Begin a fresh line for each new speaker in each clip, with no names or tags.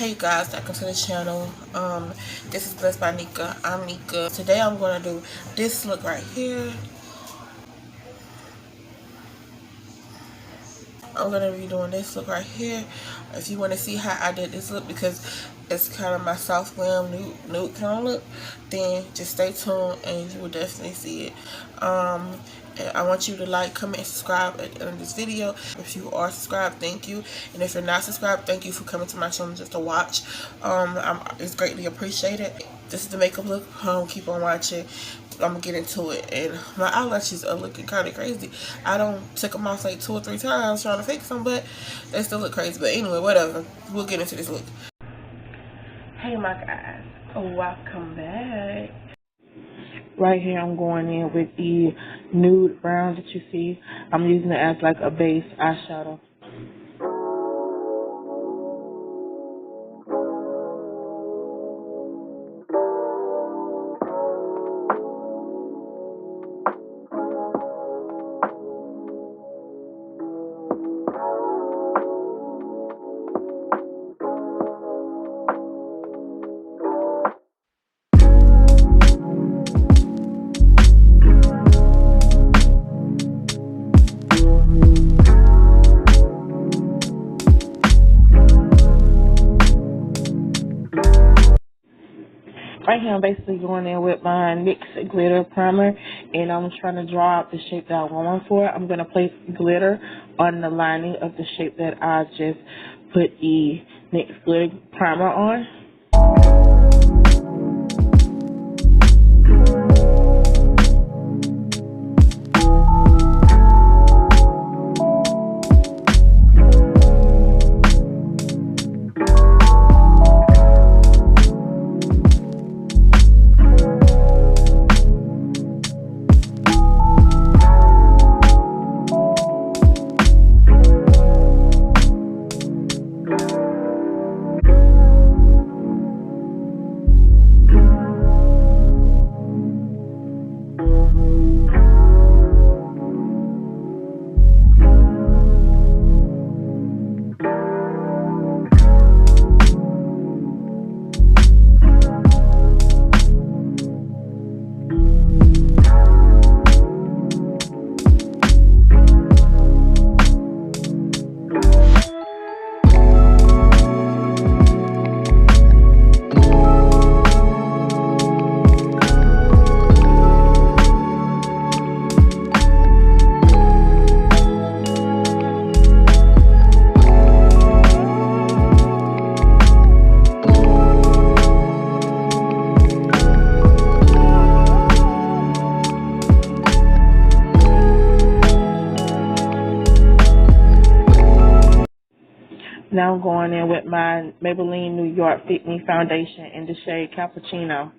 Hey guys, welcome to the channel. This is Blessed by Nika. I'm Nika. Today I'm gonna do this look right here. I'm gonna be doing this look right here. If you want to see how I did this look, because it's kind of my soft glam nude kind of look, then just stay tuned and you will definitely see it. And I want you to like, comment, and subscribe at the end of this video. If you are subscribed, thank you. And if you're not subscribed, thank you for coming to my channel just to watch. It's greatly appreciated. This is the makeup look. Keep on watching. I'm gonna get into it. And my eyelashes are looking kind of crazy. I don't take them off like 2 or 3 times trying to fix them, but they still look crazy. But anyway, whatever. We'll get into this look. Hey my guys, welcome back. Right here I'm going in with the nude brown that you see. I'm using it as like a base eyeshadow. Right here I'm basically going in with my NYX glitter primer, and I'm trying to draw out the shape that I want for it. I'm going to place glitter on the lining of the shape that I just put the NYX glitter primer on. Now I'm going in with my Maybelline New York Fit foundation in the shade Cappuccino.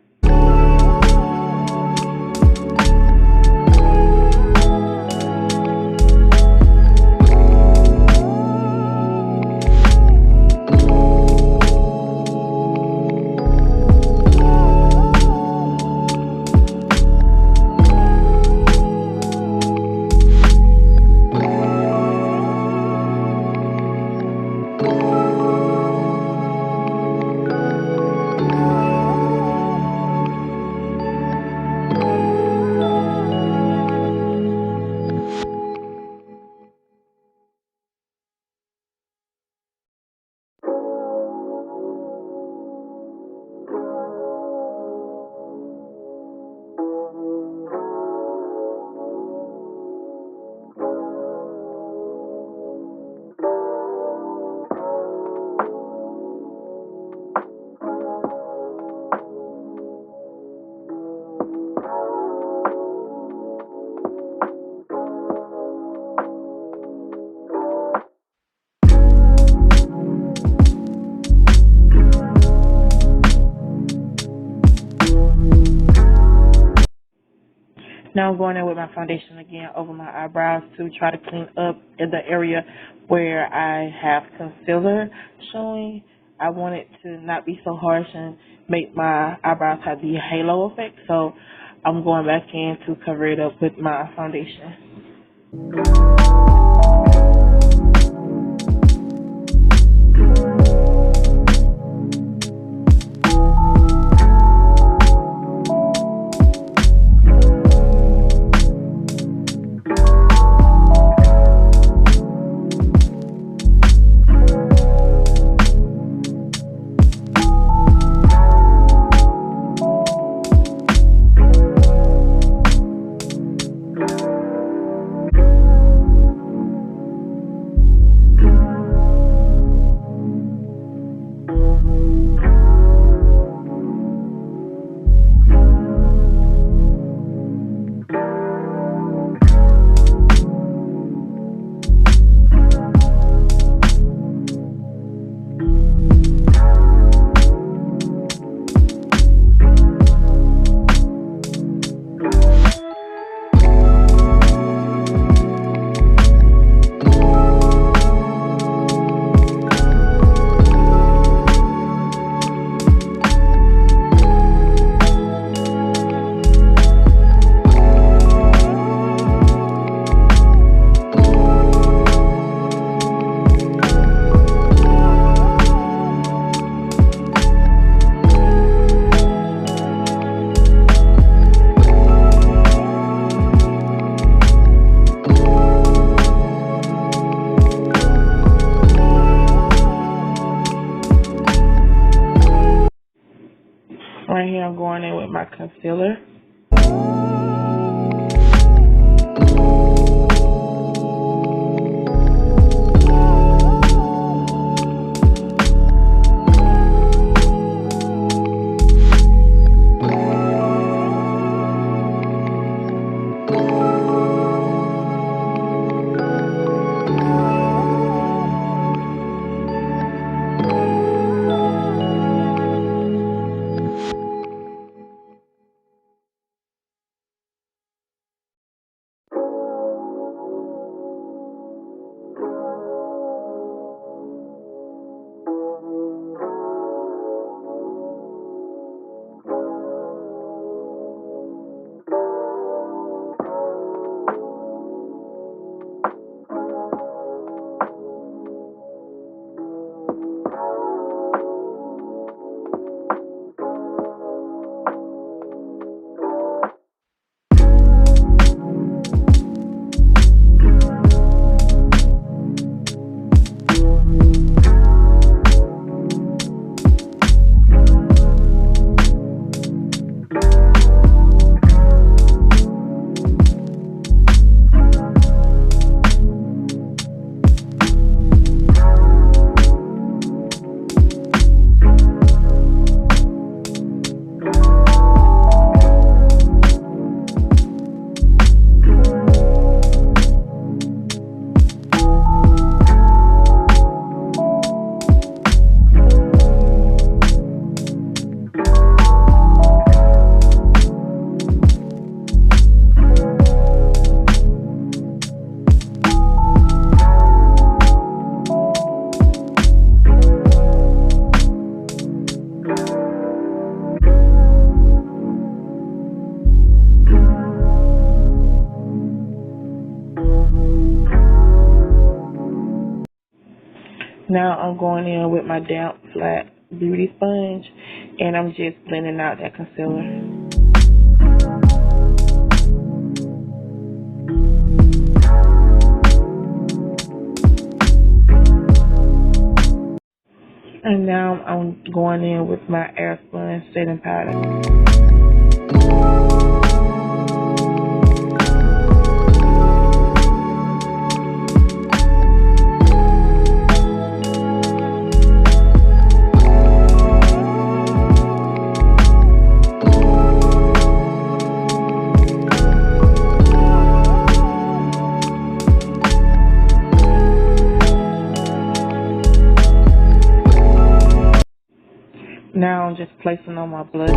Now I'm going in with my foundation again over my eyebrows to try to clean up in the area where I have concealer showing. I want it to not be so harsh and make my eyebrows have the halo effect, so I'm going back in to cover it up with my foundation. Right here I'm going in with my concealer. Now I'm going in with my damp flat beauty sponge and I'm just blending out that concealer. And now I'm going in with my Airspun setting powder. Now I'm just placing on my blush.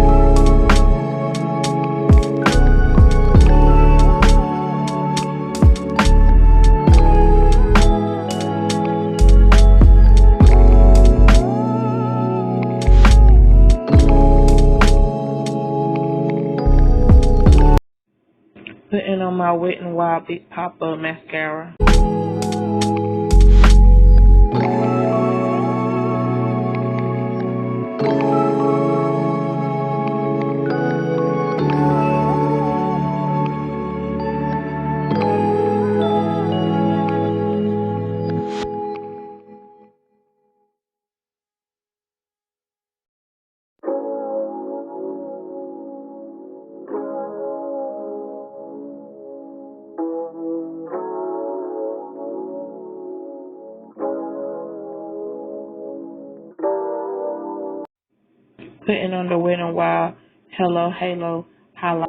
Putting on my Wet N Wild Big Poppa mascara. Putting on the Wet N Wild Hello Halo highlight.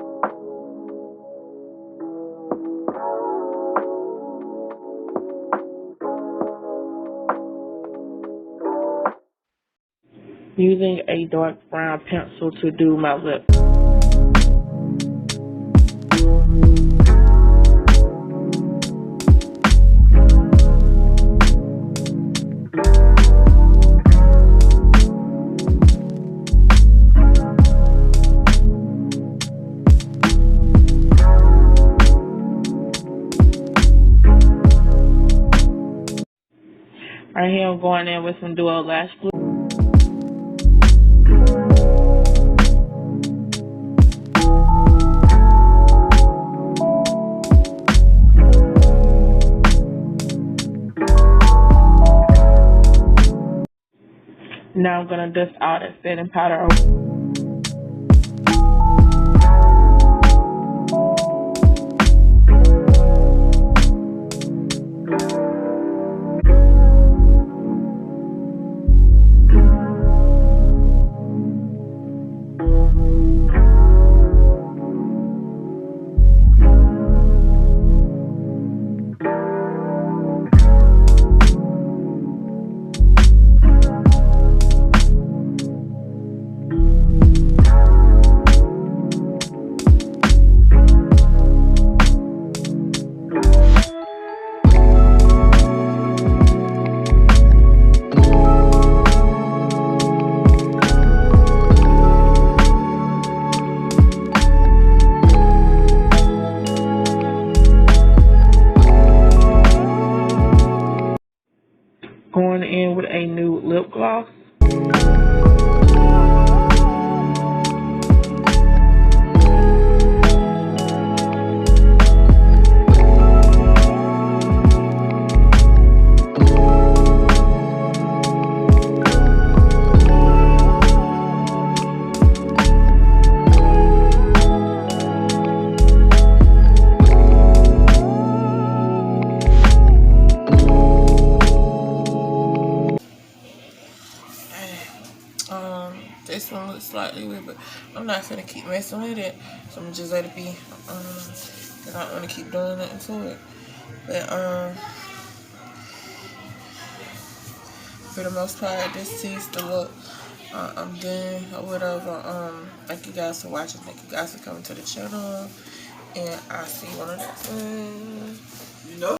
Using a dark brown pencil to do my lips. Right here I'm going in with some duo lash glue. Now I'm going to dust all that setting powder over. lip gloss. This one looks slightly weird, but I'm not gonna keep messing with it, so I'm gonna just let it be. Cause I don't want to keep doing nothing to it. But for the most part, this is the look. I'm done or whatever. Thank you guys for watching. Thank you guys for coming to the channel, and I'll see you on the next one.